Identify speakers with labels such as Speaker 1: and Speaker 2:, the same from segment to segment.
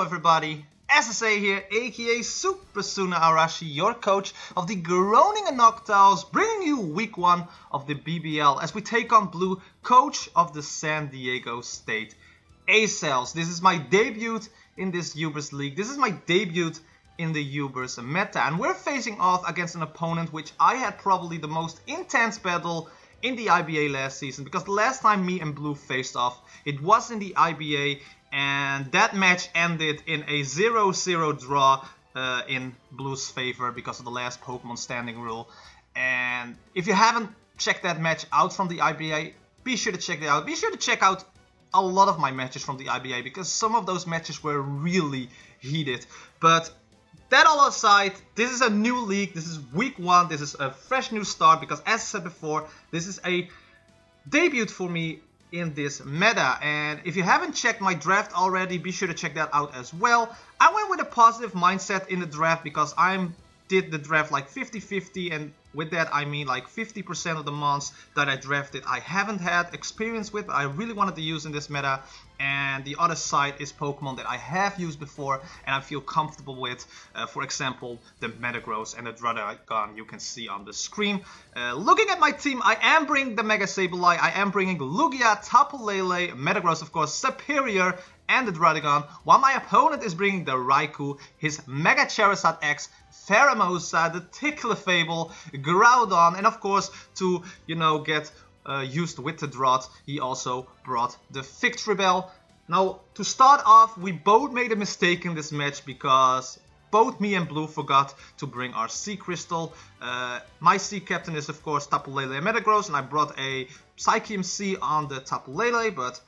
Speaker 1: everybody, SSA here, aka Super Suna Arashi, your coach of the Groningen Noctowls, bringing you week 1 of the BBL as we take on Blue, coach of the San Diego State Azelfs. This is my debut in this Ubers League, this is my debut in the Ubers meta, and we're facing off against an opponent which I had probably the most intense battle in the IBA last season, because the last time me and Blue faced off, it was in the IBA, and that match ended in a 0-0 draw in Blue's favor because of the last Pokemon standing rule. And if you haven't checked that match out from the IBA, be sure to check it out. Be sure to check out a lot of my matches from the IBA, because some of those matches were really heated. But that all aside, this is a new league, this is week 1, this is a fresh new start, because as I said before, this is a debut for me in this meta. And if you haven't checked my draft already, be sure to check that out as well. I went with a positive mindset in the draft because I did the draft like 50-50, and with that I mean like 50% of the mons that I drafted I haven't had experience with, I really wanted to use in this meta, and the other side is Pokemon that I have used before and I feel comfortable with, for example the Metagross and the Dragon you can see on the screen. Looking at my team, I am bringing the Mega Sableye, I am bringing Lugia, Tapu Lele, Metagross of course, Superior, and the Dragon, while my opponent is bringing the Raikou, his Mega Charizard X, Pheromosa, the Clefable, Groudon, and of course to, you know, get used with the drought, he also brought the Victreebel. Now, to start off, we both made a mistake in this match because both me and Blue forgot to bring our Sea Crystal. My Sea Captain is of course Tapu Lele and Metagross, and I brought a Psychium Sea on the Tapu Lele, but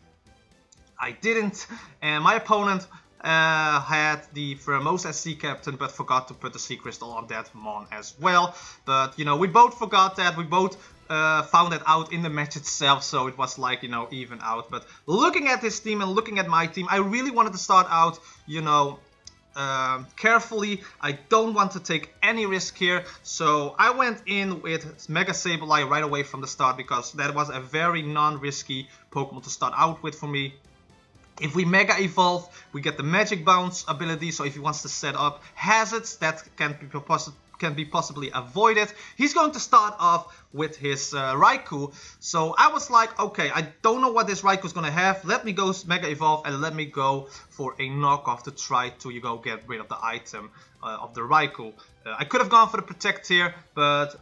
Speaker 1: I didn't, and my opponent had the Pheromosa Sea Captain but forgot to put the Sea Crystal on that Mon as well. But you know, we both forgot that, we both found that out in the match itself, so it was like, you know, even out. But looking at this team and looking at my team, I really wanted to start out, you know, carefully. I don't want to take any risk here, so I went in with Mega Sableye right away from the start because that was a very non-risky Pokemon to start out with for me. If we Mega Evolve, we get the Magic Bounce ability, so if he wants to set up hazards that can be possibly avoided, he's going to start off with his Raikou. So I was like, okay, I don't know what this Raikou is going to have, let me go Mega Evolve and let me go for a knockoff to try to, you know, get rid of the item of the Raikou. I could have gone for the Protect here, but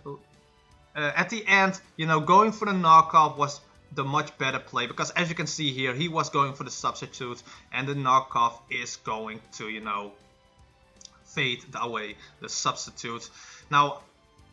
Speaker 1: at the end, you know, going for the knockoff was the much better play, because as you can see here, he was going for the substitute and the knockoff is going to, you know, fade away the substitute. Now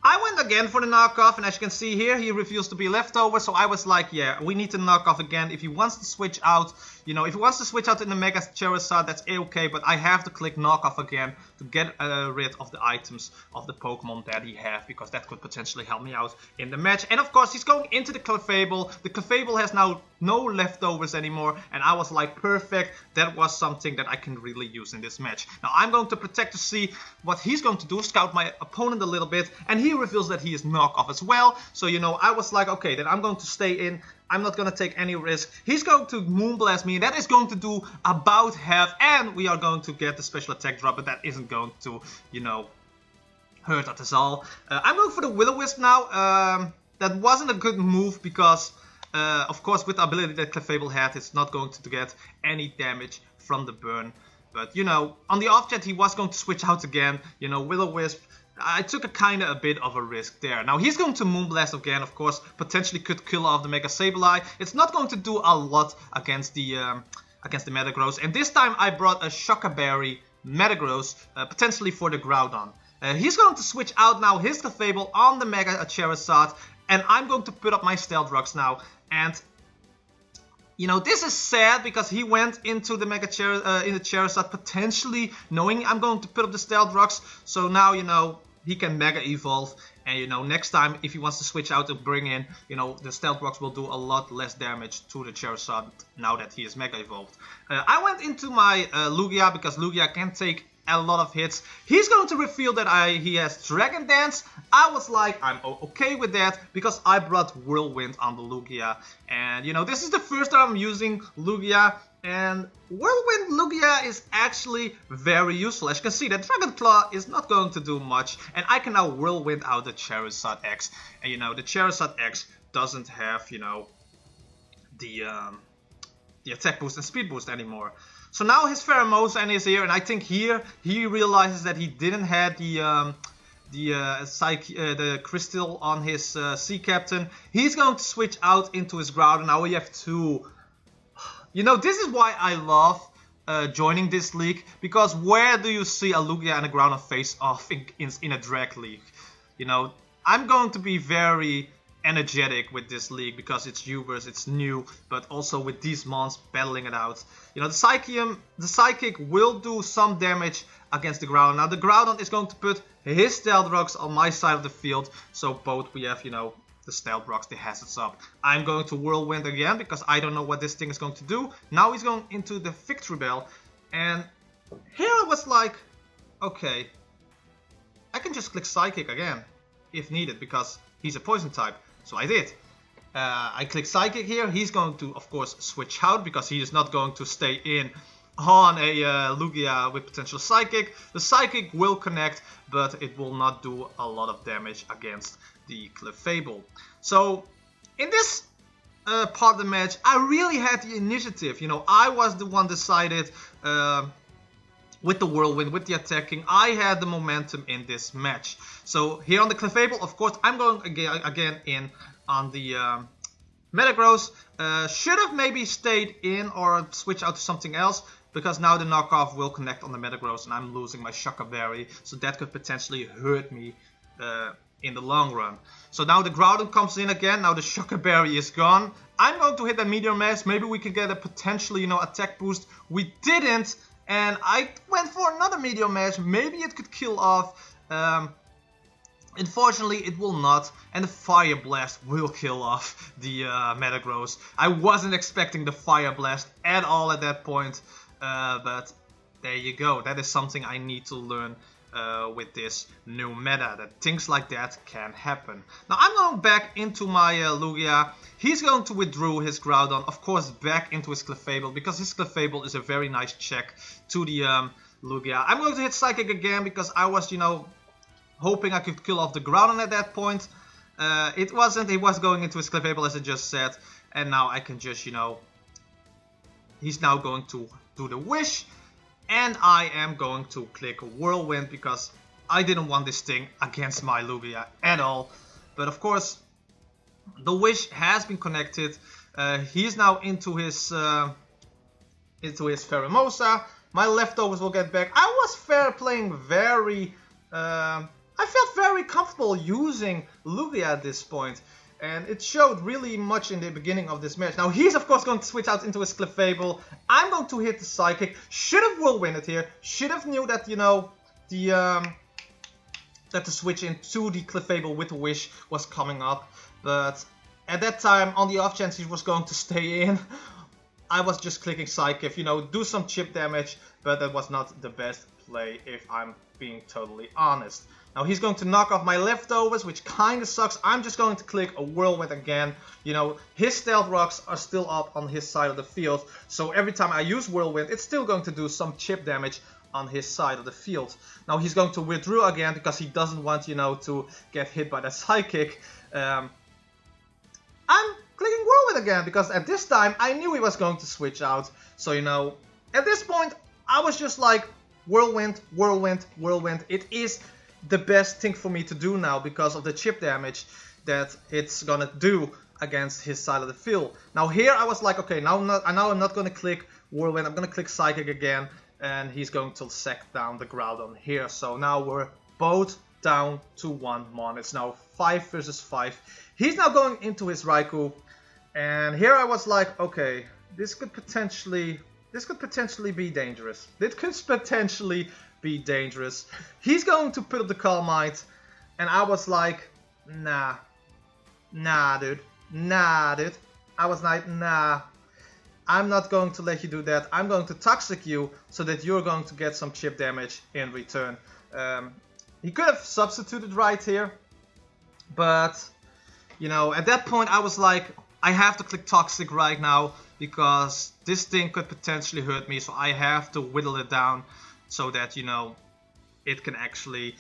Speaker 1: I went again for the knockoff, and as you can see here, he refused to be leftover, so I was like, yeah, we need to knock off again. If he wants to switch out, you know, if he wants to switch out in the Mega Charizard, that's a-okay, but I have to click knockoff again to get rid of the items of the Pokemon that he has, because that could potentially help me out in the match. And of course, he's going into the Clefable. The Clefable has now no leftovers anymore, and I was like, perfect, that was something that I can really use in this match. Now I'm going to Protect to see what he's going to do, scout my opponent a little bit, and he reveals that he is knockoff as well. So, you know, I was like, okay, then I'm going to stay in. I'm not going to take any risk. He's going to Moonblast me, and that is going to do about half, and we are going to get the special attack drop, but that isn't going to, you know, hurt us all. I'm going for the Will-O-Wisp now. That wasn't a good move because, of course, with the ability that Clefable had, it's not going to get any damage from the burn. But, you know, on the off chance he was going to switch out again, you know, Will-O-Wisp, I took a bit of a risk there. Now he's going to Moonblast again, of course, potentially could kill off the Mega Sableye. It's not going to do a lot against the Metagross, and this time I brought a Shocker Berry Metagross, potentially for the Groudon. He's going to switch out now his Clefable on the Mega Charizard, and I'm going to put up my Stealth Rocks now. And you know, this is sad because he went into the Mega Charizard potentially knowing I'm going to put up the Stealth Rocks. So now, you know, he can Mega Evolve, and you know, next time if he wants to switch out and bring in, you know, the Stealth Rocks will do a lot less damage to the Charizard now that he is Mega Evolved. I went into my Lugia because Lugia can take a lot of hits. He's going to reveal that he has Dragon Dance. I was like, I'm okay with that because I brought Whirlwind on the Lugia. And you know, this is the first time I'm using Lugia And Whirlwind Lugia is actually very useful. As you can see, that Dragon Claw is not going to do much. And I can now Whirlwind out the Charizard X. And you know, the Charizard X doesn't have, you know, the attack boost and speed boost anymore. So now his Pheromosa is here, and I think here he realizes that he didn't have the crystal on his Sea Captain. He's going to switch out into his Groudon. Now we have two. You know, this is why I love joining this league, because where do you see a Lugia and a Groudon face off in a drag league? You know, I'm going to be very energetic with this league because it's Ubers, it's new, but also with these mons battling it out. You know, the Psychic will do some damage against the Groudon. Now the Groudon is going to put his Stealth Rocks on my side of the field, so both we have, you know, the Stealth Rocks, the hazards up. I'm going to Whirlwind again because I don't know what this thing is going to do. Now he's going into the Victory Bell, and here I was like, okay, I can just click Psychic again if needed because he's a poison type. So I did. I click Psychic here. He's going to, of course, switch out because he is not going to stay in on a Lugia with potential Psychic. The Psychic will connect, but it will not do a lot of damage against the Clefable. So in this part of the match, I really had the initiative. You know, I was the one decided with the Whirlwind, with the attacking. I had the momentum in this match. So here on the Clefable, of course, I'm going again in on the Metagross. Should have maybe stayed in or switch out to something else, because now the knockoff will connect on the Metagross and I'm losing my Shocker Berry. So that could potentially hurt me in the long run. So now the Groudon comes in again. Now the Shocker Berry is gone. I'm going to hit a Meteor Mash. Maybe we could get a potentially, you know, attack boost. We didn't. And I went for another Meteor Mash. Maybe it could kill off. Unfortunately, it will not. And the Fire Blast will kill off the Metagross. I wasn't expecting the Fire Blast at all at that point. But there you go. That is something I need to learn with this new meta. That things like that can happen. Now I'm going back into my Lugia. He's going to withdraw his Groudon, of course, back into his Clefable, because his Clefable is a very nice check to the Lugia. I'm going to hit Psychic again because I was, you know, hoping I could kill off the Groudon at that point. It wasn't. He was going into his Clefable, as I just said. And now I can just, you know, he's now going to do the Wish. And I am going to click Whirlwind because I didn't want this thing against my Lugia at all. But of course, the Wish has been connected. He's now into his Pheromosa. My leftovers will get back. I was playing very... I felt very comfortable using Lugia at this point. And it showed really much in the beginning of this match. Now he's of course going to switch out into his Clefable. I'm going to hit the Psychic. Should have Whirlwinded here. Should have knew that, you know, that the switch into the Clefable with the Wish was coming up. But at that time, on the off chance he was going to stay in, I was just clicking Psychic, you know, do some chip damage. But that was not the best play, if I'm being totally honest. Now he's going to knock off my leftovers, which kind of sucks. I'm just going to click a Whirlwind again. You know, his Stealth Rocks are still up on his side of the field. So every time I use Whirlwind, it's still going to do some chip damage on his side of the field. Now he's going to withdraw again because he doesn't want, you know, to get hit by that Psychic. I'm clicking Whirlwind again because at this time I knew he was going to switch out. So, you know, at this point I was just like, Whirlwind, Whirlwind, Whirlwind. It is the best thing for me to do now because of the chip damage that it's gonna do against his side of the field. Now here I was like, okay, now I'm not gonna click Whirlwind, I'm gonna click Psychic again, and he's going to sack down the Groudon here. So now we're both down to 1 mon. It's now 5 versus 5. He's now going into his Raikou, and here I was like, okay, this could potentially be dangerous. This could potentially be dangerous. He's going to put up the Calm Mind, and I was like, nah, dude. I was like, nah, I'm not going to let you do that. I'm going to Toxic you so that you're going to get some chip damage in return. He could have substituted right here, but, you know, at that point I was like, I have to click Toxic right now because this thing could potentially hurt me, so I have to whittle it down so that, you know, it can actually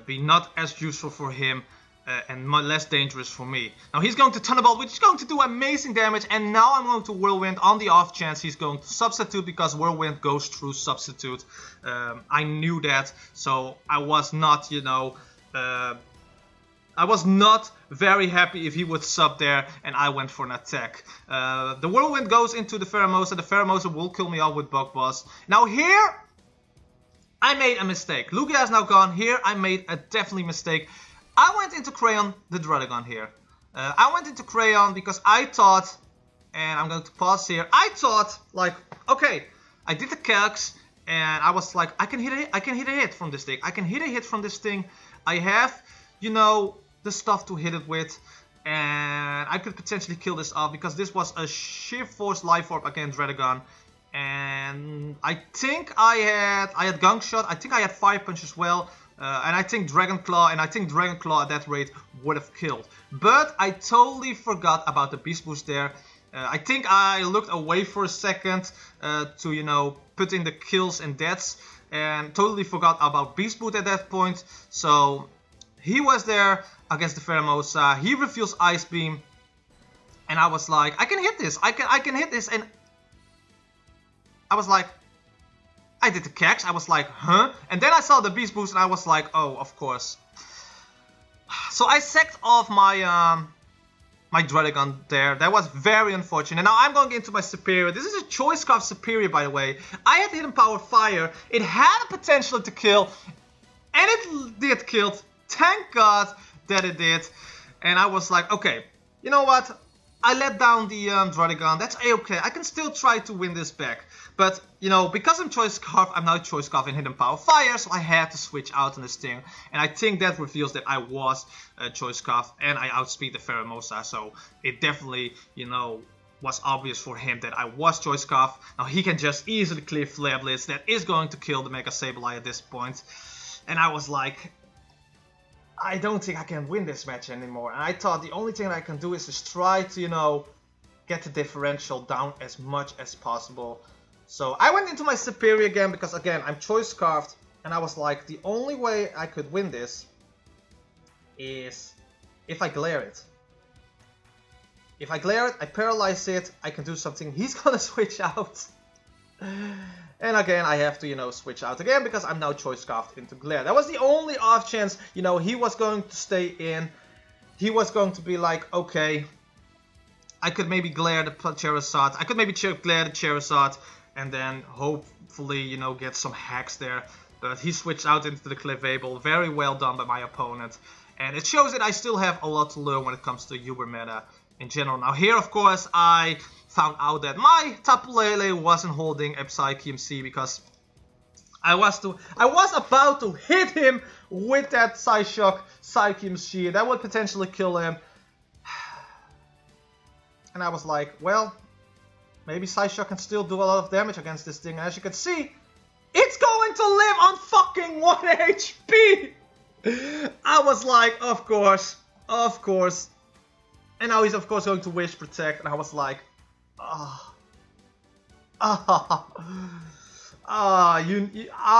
Speaker 1: be not as useful for him and less dangerous for me. Now he's going to Thunderbolt, which is going to do amazing damage, and now I'm going to Whirlwind on the off chance he's going to Substitute, because Whirlwind goes through Substitute. I knew that, so I was not, you know, I was not very happy if he would sub there and I went for an attack. The Whirlwind goes into the Pheromosa. The Pheromosa will kill me off with Bug Boss. Now here, I made a mistake. Lugia is now gone. Here, I made a definitely mistake. I went into Crayon the Druddigon here. I went into Crayon because I thought, and I'm going to pause here, I thought, like, okay, I did the calcs, and I was like, I can hit a hit from this thing. I can hit a hit from this thing. I have, you know, the stuff to hit it with, and I could potentially kill this off because this was a Sheer Force Life Orb against Druddigon. And I think I had Gunk Shot, I think I had Fire Punch as well, and I think Dragon Claw, and I think Dragon Claw at that rate would have killed. But I totally forgot about the Beast Boost there. I think I looked away for a second to, you know, put in the kills and deaths, and totally forgot about Beast Boost at that point. So he was there against the Pheromosa, he reveals Ice Beam, and I was like, I can hit this, I can hit this, and I was like, I did the catch, I was like, huh? And then I saw the Beast Boost and I was like, oh, of course. So I sacked off my my Druddigon there. That was very unfortunate. Now I'm going into my Superior. This is a Choice Scarf Superior, by the way. I had Hidden Power Fire. It had a potential to kill, and it did kill. Thank God that it did. And I was like, okay, you know what? I let down the Druddigon. That's a-okay. I can still try to win this back. But, you know, because I'm Choice Scarf, I'm now Choice Scarf in Hidden Power Fire, so I had to switch out on this thing. And I think that reveals that I was Choice Scarf, and I outspeed the Pheromosa. So it definitely, you know, was obvious for him that I was Choice Scarf. Now he can just easily clear Flare Blitz. That is going to kill the Mega Sableye at this point. And I was like, I don't think I can win this match anymore. And I thought the only thing I can do is just try to, you know, get the differential down as much as possible. So I went into my Superior again because, again, I'm Choice Scarfed. And I was like, the only way I could win this is if I glare it. If I glare it, I paralyze it, I can do something. He's gonna switch out. And again, I have to, you know, switch out again because I'm now Choice Scarfed into Glare. That was the only off chance, you know, he was going to stay in. He was going to be like, okay, I could maybe glare the Charizard. I could maybe glare the Charizard and then hopefully, you know, get some hacks there. But he switched out into the Clefable. Very well done by my opponent. And it shows that I still have a lot to learn when it comes to Uber meta in general. Now here, of course, I found out that my Tapu Lele wasn't holding a Psyche MC because I was about to hit him with that Psyshock Psyche MC. That would potentially kill him. And I was like, well, maybe Psyshock can still do a lot of damage against this thing. And as you can see, it's going to live on fucking 1 HP! I was like, of course. And now he's of course going to Wish Protect, and I was like, I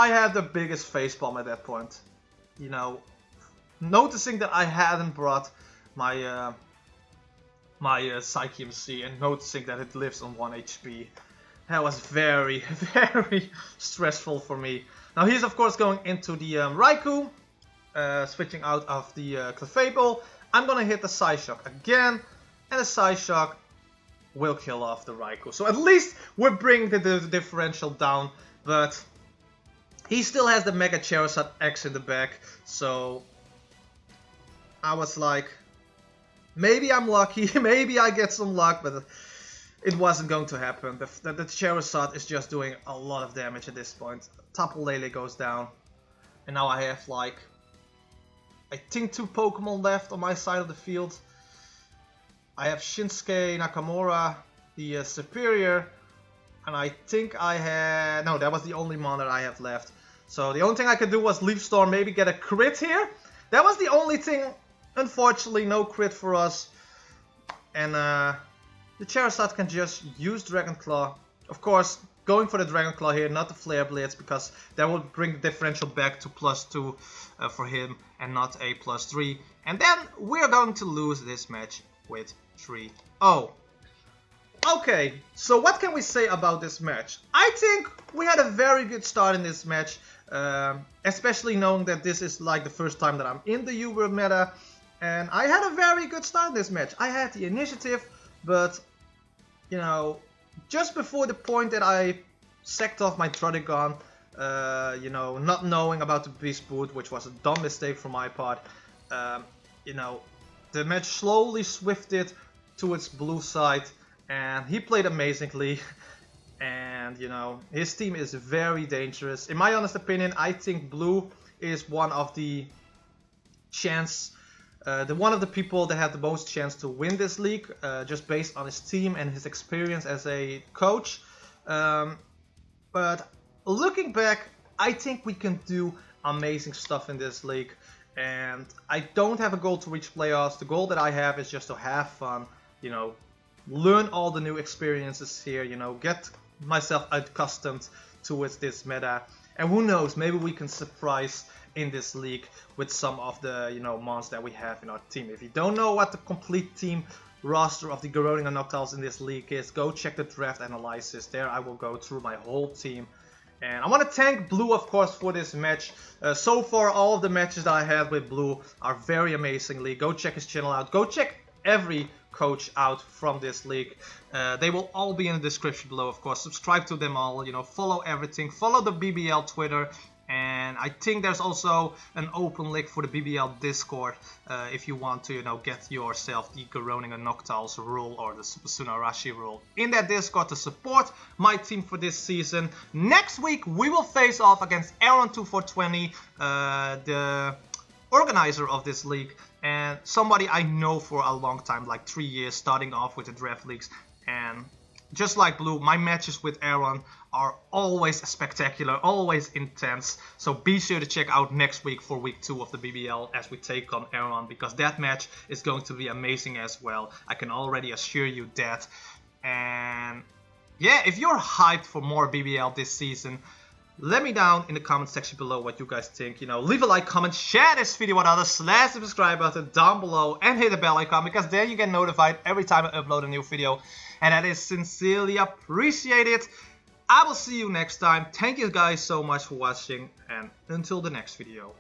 Speaker 1: had the biggest facepalm at that point. You know, noticing that I hadn't brought my my Psyche MC and noticing that it lives on 1 HP. That was very, very stressful for me. Now he's of course going into the Raikou, switching out of the Clefable. I'm gonna hit the Psyshock again, and the Psyshock will kill off the Raikou. So at least we're bringing the differential down, but he still has the Mega Charizard X in the back, so I was like, maybe I'm lucky, maybe I get some luck, but it wasn't going to happen. The Charizard is just doing a lot of damage at this point. Tapu Lele goes down, and now I have like, I think 2 Pokemon left on my side of the field. I have Shinsuke Nakamura, the Superior, and I think I had... No, that was the only mon that I have left. So the only thing I could do was Leaf Storm, maybe get a crit here. That was the only thing. Unfortunately, no crit for us. And the Charizard can just use Dragon Claw. Of course, going for the Dragon Claw here, not the Flare Blitz, because that will bring the differential back to +2 for him and not a +3. And then we're going to lose this match with 3-0. Okay, so what can we say about this match? I think we had a very good start in this match, especially knowing that this is like the first time that I'm in the U-World meta. And I had a very good start in this match. I had the initiative, but, you know, just before the point that I sacked off my Trotigon, you know, not knowing about the Beast Boot, which was a dumb mistake from my part, you know, the match slowly swifted to its blue side, and he played amazingly. And, you know, his team is very dangerous. In my honest opinion, I think blue is one of the one of the people that had the most chance to win this league, just based on his team and his experience as a coach. But looking back, I think we can do amazing stuff in this league. And I don't have a goal to reach playoffs. The goal that I have is just to have fun, you know, learn all the new experiences here, you know, get myself accustomed towards this meta. And who knows, maybe we can surprise in this league with some of the, you know, mons that we have in our team. If you don't know what the complete team roster of the Groningen Noctowls in this league is, go check the draft analysis. There I will go through my whole team. And I want to thank Blue, of course, for this match. So far, all of the matches that I had with Blue are very amazingly. Go check his channel out. Go check every coach out from this league. They will all be in the description below, of course. Subscribe to them all, you know, follow everything. Follow the BBL Twitter. And I think there's also an open link for the BBL Discord if you want to, you know, get yourself the Groningen Noctowls rule or the Supersuna Arashi rule in that Discord to support my team for this season. Next week we will face off against Aaron2420, the organizer of this league, and somebody I know for a long time, like 3 years, starting off with the draft leagues. And just like Blue, my matches with Aaron are always spectacular, always intense. So be sure to check out next week for week 2 of the BBL as we take on Aaron, because that match is going to be amazing as well. I can already assure you that. And yeah, if you're hyped for more BBL this season, let me down in the comment section below what you guys think. You know, leave a like, comment, share this video with others, slash the subscribe button down below, and hit the bell icon, because then you get notified every time I upload a new video. And that is sincerely appreciated. I will see you next time. Thank you guys so much for watching, and until the next video.